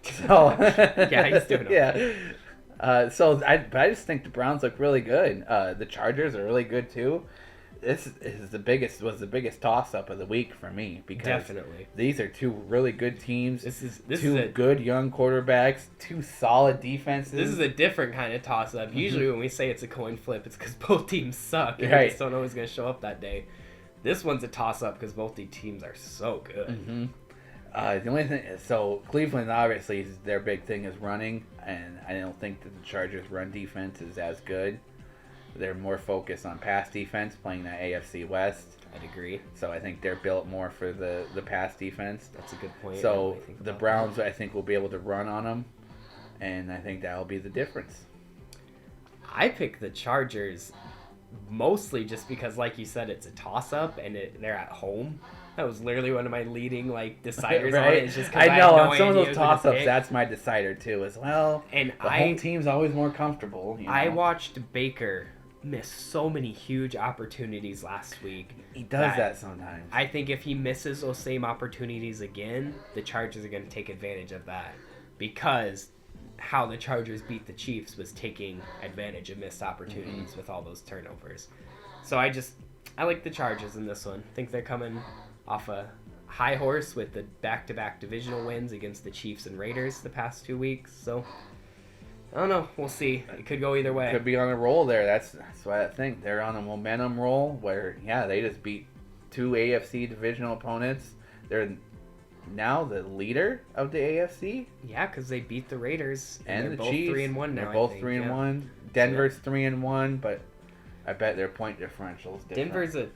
So Yeah, he's doing okay. Yeah. But I just think the Browns look really good. The Chargers are really good too. This was the biggest toss up of the week for me because Definitely. these are two really good teams. This is good young quarterbacks, two solid defenses. This is a different kind of toss up. Usually when we say it's a coin flip, it's because both teams suck and Right. we just don't know who's going to show up that day. This one's a toss up because both the teams are so good. Mm-hmm. The only thing, so Cleveland obviously their big thing is running, and I don't think that the Chargers' run defense is as good. They're more focused on pass defense, playing that AFC West. I'd agree. So I think they're built more for the pass defense. That's a good point. So the Browns, I think, will be able to run on them, and I think that'll be the difference. I picked the Chargers mostly just because, like you said, it's a toss-up and they're at home. That was literally one of my leading deciders on it. It's just I know had no on some of idea those who to toss-ups, pick. that's my decider too as well. And the home team's always more comfortable. I watched Baker miss so many huge opportunities last week. He does that sometimes. I think if he misses those same opportunities again, the Chargers are going to take advantage of that because how the Chargers beat the Chiefs was taking advantage of missed opportunities with all those turnovers. So I like the Chargers in this one. I think they're coming off a high horse with the back-to-back divisional wins against the Chiefs and Raiders the past 2 weeks. So, I don't know. We'll see. It could go either way. Could be on a roll there. That's what I think. They're on a momentum roll where, they just beat two AFC divisional opponents. They're now the leader of the AFC. Yeah, because they beat the Raiders. And they're the both Chiefs. 3-1 now. They're both 3-1. Denver's So, 3-1, but I bet their point differential is different. Denver's a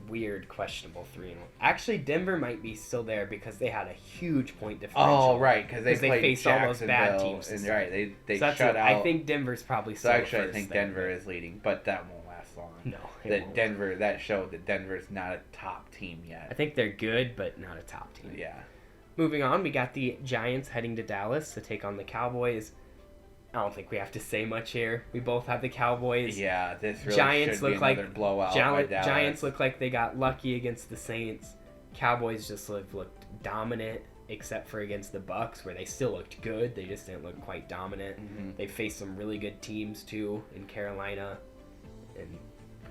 weird, questionable 3-1. Actually, Denver might be still there because they had a huge point differential. Oh, right, because they played faced all those bad Jacksonville, teams. And right, they So shut out. I think Denver's probably So still actually, I first think there. Denver is leading, but that won't last long. No, it won't. That showed that Denver's not a top team yet. I think they're good, but not a top team. Yeah. Moving on, we got the Giants heading to Dallas to take on the Cowboys. I don't think we have to say much here. We both have the Cowboys. Yeah, this really Giants should be look another like blowout by Dallas. Giants look like they got lucky against the Saints. Cowboys just looked dominant, except for against the Bucs, where they still looked good. They just didn't look quite dominant. Mm-hmm. They faced some really good teams too in Carolina, and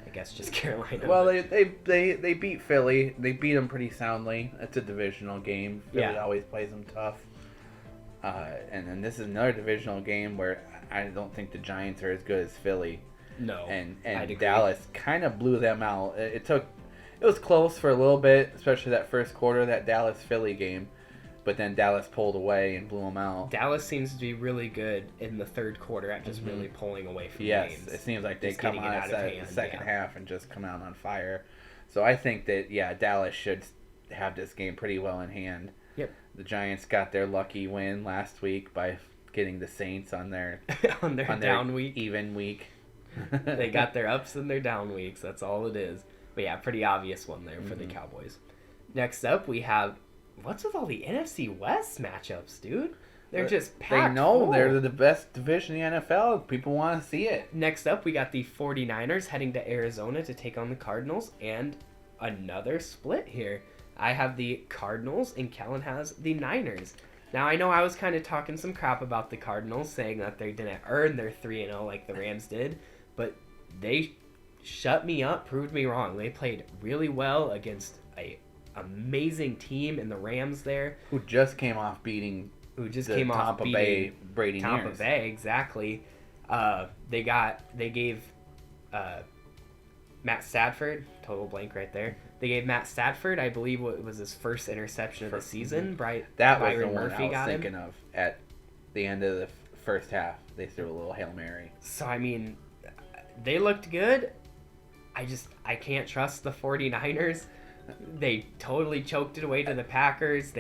I guess just Carolina. Well, they beat Philly. They beat them pretty soundly. It's a divisional game. Philly always plays them tough. And then this is another divisional game where I don't think the Giants are as good as Philly. No, and I'd agree. Dallas kind of blew them out. It was close for a little bit, especially that first quarter, that Dallas-Philly game. but then Dallas pulled away and blew them out. Dallas seems to be really good in the third quarter at just really pulling away from games. Yes, it seems like they Just come getting it out out of of hand, the second yeah. half and just come out on fire. So I think that, Dallas should have this game pretty well in hand. Yep. The Giants got their lucky win last week by getting the Saints on their on their down week. even week. They got their ups and their down weeks. That's all it is. But yeah, pretty obvious one there for the Cowboys. Next up, we have what's with all the NFC West matchups, dude? They're just packed. They know full. they're the best division in the NFL. People want to see it. Next up, we got the 49ers heading to Arizona to take on the Cardinals, and another split here. I have the Cardinals, and Kellen has the Niners. Now, I know I was kind of talking some crap about the Cardinals, saying that they didn't earn their 3-0 like the Rams did, but they shut me up, proved me wrong. They played really well against a amazing team in the Rams there. Who just came off beating Tampa Bay Brady Tampa Bay, exactly. They gave Matt Stafford, total blank right there. They gave Matt Stafford, I believe, what was his first interception of the season. That was Byron the one Murphy I was got thinking of at the end of the first half. They threw a little Hail Mary. So, I mean, they looked good. I can't trust the 49ers. They totally choked it away to the Packers.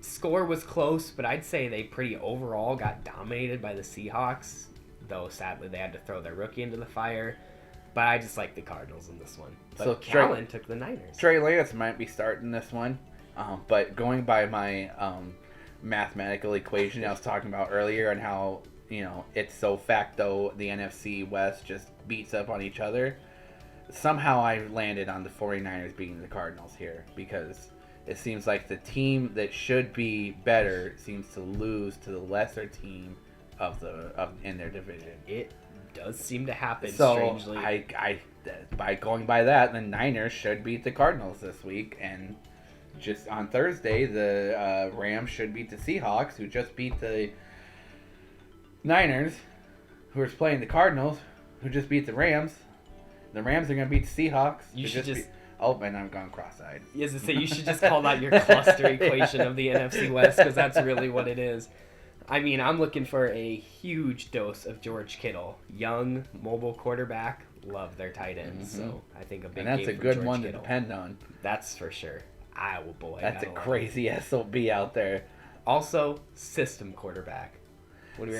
Score was close, but I'd say they pretty overall got dominated by the Seahawks, though sadly they had to throw their rookie into the fire. But I just like the Cardinals in this one. But So Callan took the Niners. Trey Lance might be starting this one, but going by my mathematical equation I was talking about earlier and how, it's so facto the NFC West just beats up on each other, somehow I landed on the 49ers beating the Cardinals here because it seems like the team that should be better seems to lose to the lesser team in their division. It does seem to happen, So strangely. I by going by that, the Niners should beat the Cardinals this week, and just on Thursday, the Rams should beat the Seahawks, who just beat the Niners, who are playing the Cardinals, who just beat the Rams. The Rams are going to beat the Seahawks. You should just... Oh, man, I'm gone cross-eyed. As I say, you should just call that your cluster equation of the NFC West, because that's really what it is. I mean, I'm looking for a huge dose of George Kittle. Young, mobile quarterback. Love their tight ends. So I think a big game for George Kittle. And that's a good one to depend on. That's for sure. Oh, boy. That's a crazy SOB out there. Also, system quarterback.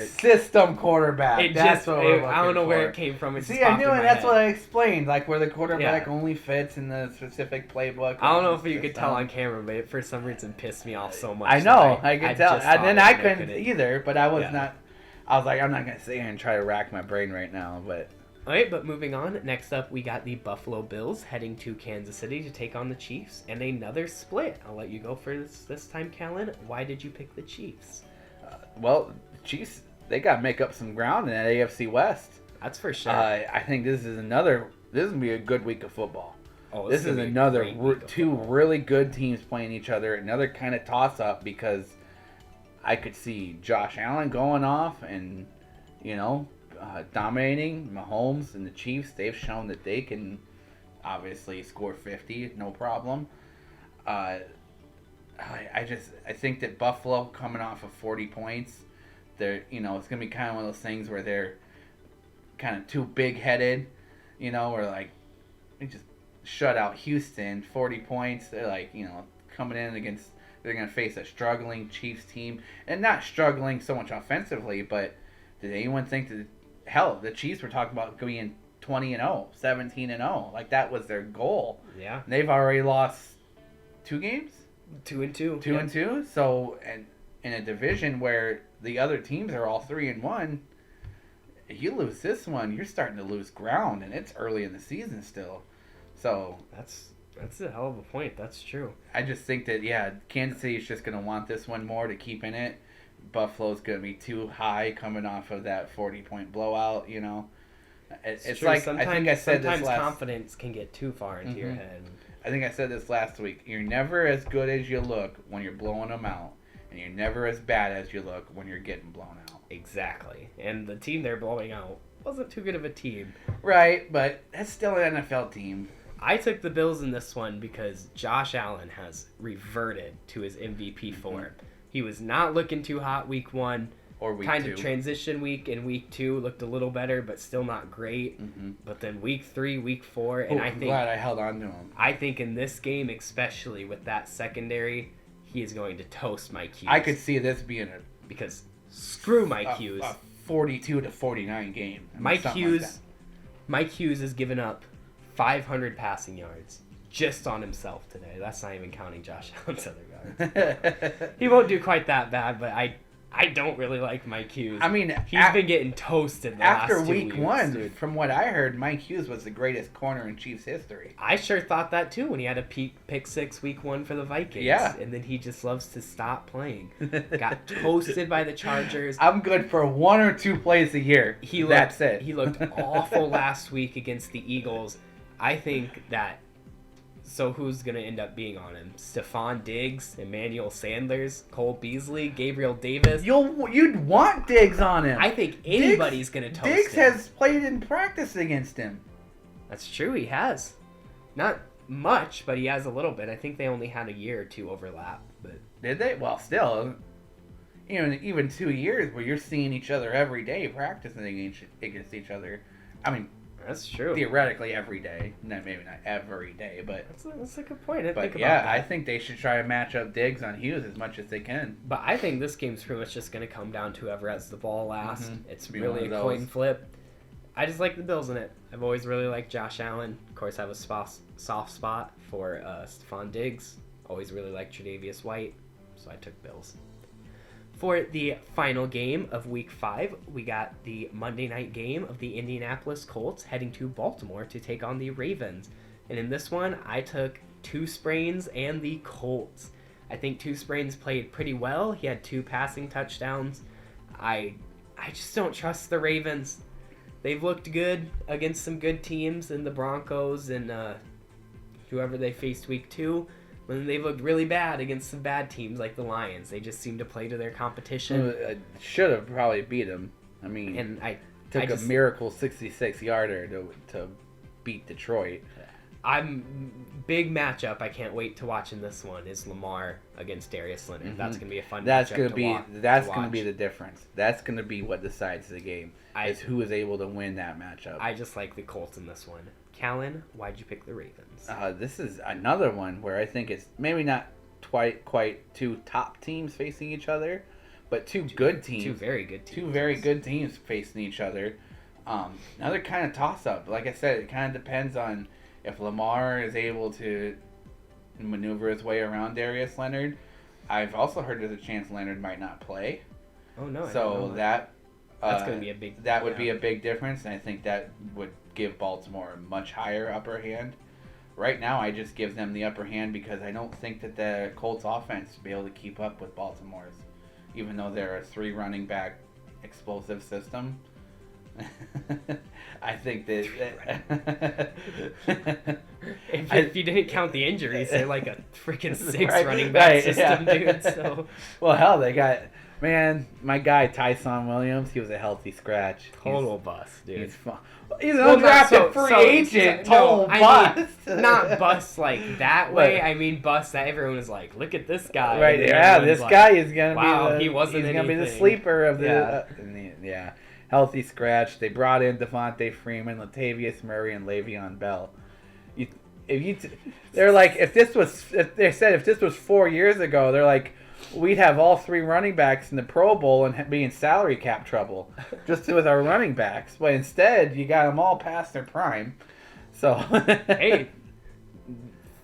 System quarterback. I don't know where it came from. See, I knew it. That's what I explained. Like where the quarterback only fits in the specific playbook. I don't know if you could tell on camera, but it for some reason pissed me off so much. I know. I could tell. And then I couldn't either, but I was not. I was like, I'm not going to sit here and try to rack my brain right now. But all right, but moving on. Next up, we got the Buffalo Bills heading to Kansas City to take on the Chiefs, and another split. I'll let you go for this time, Callan. Why did you pick the Chiefs? Well, Chiefs, they got to make up some ground in that AFC West. That's for sure. I think this is going to be a good week of football. Oh, this is another two really good teams playing each other. Another kind of toss-up because I could see Josh Allen going off and, dominating Mahomes and the Chiefs. They've shown that they can obviously score 50, no problem. I think that Buffalo coming off of 40 points, they're it's gonna be kind of one of those things where they're kind of too big-headed, or like they just shut out Houston 40 points. They're like coming in against, they're gonna face a struggling Chiefs team, and not struggling so much offensively, but did anyone think that the Chiefs were talking about being 20-0, 17-0, like that was their goal? Yeah, and they've already lost 2 games. 2-2. 2-2. So, and in a division where the other teams are all 3-1, if you lose this one, you're starting to lose ground, and it's early in the season still. So that's a hell of a point. That's true. I just think that Kansas City is just going to want this one more to keep in it. Buffalo's going to be too high coming off of that 40-point blowout. It's true. like Sometimes, I think I said sometimes this last. Confidence can get too far into your head. I think I said this last week. You're never as good as you look when you're blowing them out, and you're never as bad as you look when you're getting blown out. Exactly. And the team they're blowing out wasn't too good of a team. Right, but that's still an NFL team. I took the Bills in this one because Josh Allen has reverted to his MVP form. He was not looking too hot week 1. Or week kind 2. of transition week in week 2 looked a little better, but still not great. But then week 3, week 4, and I'm glad I held on to him. I think in this game, especially with that secondary, he is going to toast Mike Hughes. I could see this being because screw Mike Hughes. A 42-49 game. Mike Hughes has given up 500 passing yards just on himself today. That's not even counting Josh Allen's other yards. He won't do quite that bad, but I don't really like Mike Hughes. I mean, he's been getting toasted the last 2 weeks. After week 1, dude. From what I heard, Mike Hughes was the greatest corner in Chiefs history. I sure thought that too when he had a pick 6 week 1 for the Vikings. Yeah. And then he just loves to stop playing. Got toasted by the Chargers. I'm good for 1 or 2 plays a year. That's it. He looked awful last week against the Eagles. I think that... So who's going to end up being on him? Stephon Diggs, Emmanuel Sanders, Cole Beasley, Gabriel Davis. You'd want Diggs on him. I think anybody's going to toast Diggs him. has played in practice against him. That's true, he has. Not much, but he has a little bit. I think they only had a year or 2 overlap. But did they? Well, still, even 2 years where you're seeing each other every day practicing against each other. I mean, that's true. Theoretically, every day. Maybe not every day, but... That's a good point. I didn't think about that. I think they should try to match up Diggs on Hughes as much as they can. But I think this game's pretty much just going to come down to whoever has the ball last. It's really a coin flip. I just like the Bills in it. I've always really liked Josh Allen. Of course, I have a soft spot for Stephon Diggs. Always really liked Tre'Davious White, so I took Bills. For the final game of Week 5, we got the Monday night game of the Indianapolis Colts heading to Baltimore to take on the Ravens. And in this one, I took Two Sprains and the Colts. I think Two Sprains played pretty well. He had 2 passing touchdowns. I just don't trust the Ravens. They've looked good against some good teams in the Broncos and whoever they faced Week 2. When they've looked really bad against some bad teams like the Lions. They just seem to play to their competition. Should have probably beat them. I mean, and I took a miracle 66-yarder to beat Detroit. Big matchup. I can't wait to watch in this one is Lamar against Darius Leonard. That's going to be a fun that's matchup gonna to be watch. That's going to be the difference. That's going to be what decides the game. Is who is able to win that matchup. I just like the Colts in this one. Callan, why'd you pick the Ravens? This is another one where I think it's maybe not quite 2 top teams facing each other, but two good teams. 2 very good teams. 2 very good teams facing each other. Another kind of toss-up. Like I said, it kind of depends on if Lamar is able to maneuver his way around Darius Leonard. I've also heard there's a chance Leonard might not play. Oh, no. So that's going to be a big... That would be a big difference, and I think that would give Baltimore a much higher upper hand. Right now, I just give them the upper hand because I don't think that the Colts offense will be able to keep up with Baltimore's, even though they're a 3 running back explosive system. I think that if you didn't count the injuries, they're like a freaking 6 running back system, dude. So well, hell, they got my guy Tyson Williams. He was a healthy scratch. Total bust, dude. He's an undrafted free agent. Total bust. Not bust like that way. I mean bust that everyone was like, look at this guy. Right? Yeah, this guy is gonna be. He's gonna be the sleeper of the. Yeah. Healthy scratch. They brought in Devontae Freeman, Latavius Murray, and Le'Veon Bell. They're like, if this was 4 years ago, they're like, we'd have all 3 running backs in the Pro Bowl and be in salary cap trouble just with our running backs. But instead, you got them all past their prime. So hey,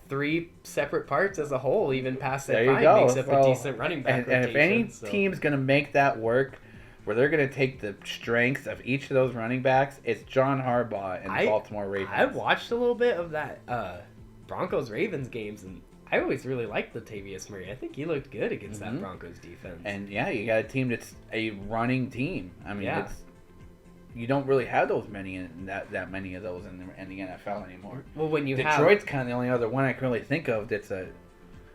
3 separate parts as a whole, even past their prime, makes up a decent running back rotation. And if any team's going to make that work, where they're going to take the strengths of each of those running backs, it's John Harbaugh and the Baltimore Ravens. I watched a little bit of that Broncos-Ravens games, and I always really liked Latavius Murray. I think he looked good against that Broncos defense. And, yeah, you got a team that's a running team. I mean, you don't really have those many that many of those in the NFL anymore. Well, when Detroit's kind of the only other one I can really think of that's a...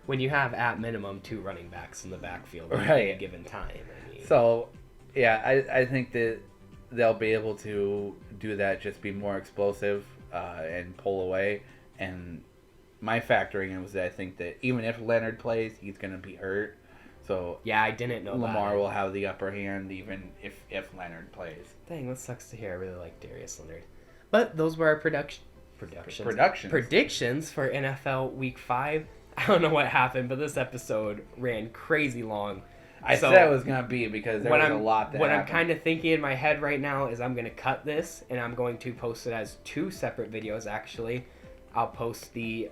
When you have, at minimum, 2 running backs in the backfield at a given time. I mean. So... Yeah, I think that they'll be able to do that, just be more explosive and pull away. And my factoring was that I think that even if Leonard plays, he's going to be hurt. So yeah, I didn't know Lamar that. will have the upper hand even if Leonard plays. Dang, that sucks to hear. I really like Darius Leonard. But those were our predictions for NFL Week 5. I don't know what happened, but this episode ran crazy long. I said it was going to be because there was a lot that What happened. I'm kind of thinking in my head right now is I'm going to cut this, and I'm going to post it as 2 separate videos, actually. I'll post the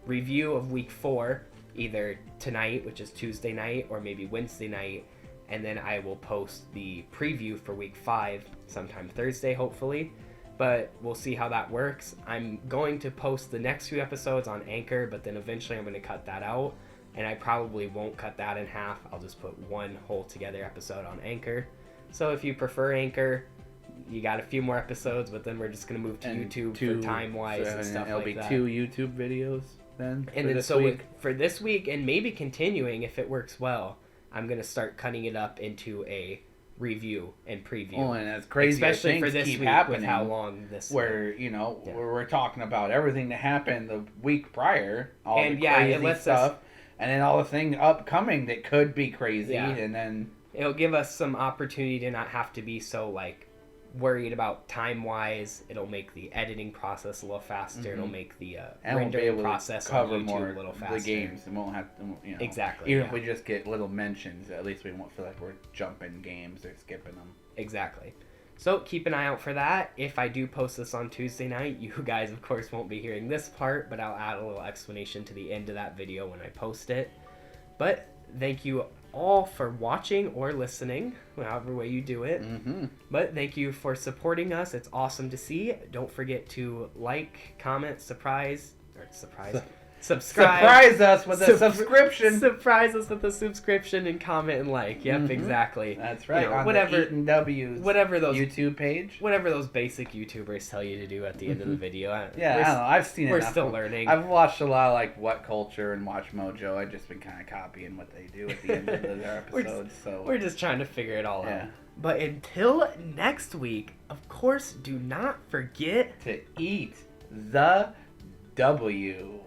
review of Week 4 either tonight, which is Tuesday night, or maybe Wednesday night, and then I will post the preview for Week 5 sometime Thursday, hopefully. But we'll see how that works. I'm going to post the next few episodes on Anchor, but then eventually I'm going to cut that out. And I probably won't cut that in half. I'll just put one whole together episode on Anchor. So if you prefer Anchor, you got a few more episodes, but then we're just going to move to YouTube for time-wise and stuff like that. It'll be 2 YouTube videos then. And then so for this week, and maybe continuing if it works well, I'm going to start cutting it up into a review and preview. Oh, and that's crazy. Especially for this keep week happening with how long this... Where, where we're talking about everything that happened the week prior. All the crazy stuff. And then all the things upcoming that could be crazy. Yeah. And then... It'll give us some opportunity to not have to be so, worried about time-wise. It'll make the editing process a little faster. Mm-hmm. It'll make the rendering process on YouTube a little faster. The games. It won't have to, Exactly. Even if we just get little mentions, at least we won't feel like we're jumping games or skipping them. Exactly. So keep an eye out for that. If I do post this on Tuesday night, you guys, of course, won't be hearing this part, but I'll add a little explanation to the end of that video when I post it. But thank you all for watching or listening, however way you do it. Mm-hmm. But thank you for supporting us. It's awesome to see. Don't forget to like, comment, subscribe. Surprise us with a subscription. Surprise us with a subscription and comment and like. Yep, exactly. That's right. On whatever the Eaton W's whatever those YouTube page. Whatever those basic YouTubers tell you to do at the end of the video. I don't know. I've seen it. We're still learning. I've watched a lot of What Culture and Watch Mojo. I've just been kind of copying what they do at the end of their episodes. We're just trying to figure it all out. But until next week, of course, do not forget to eat the W.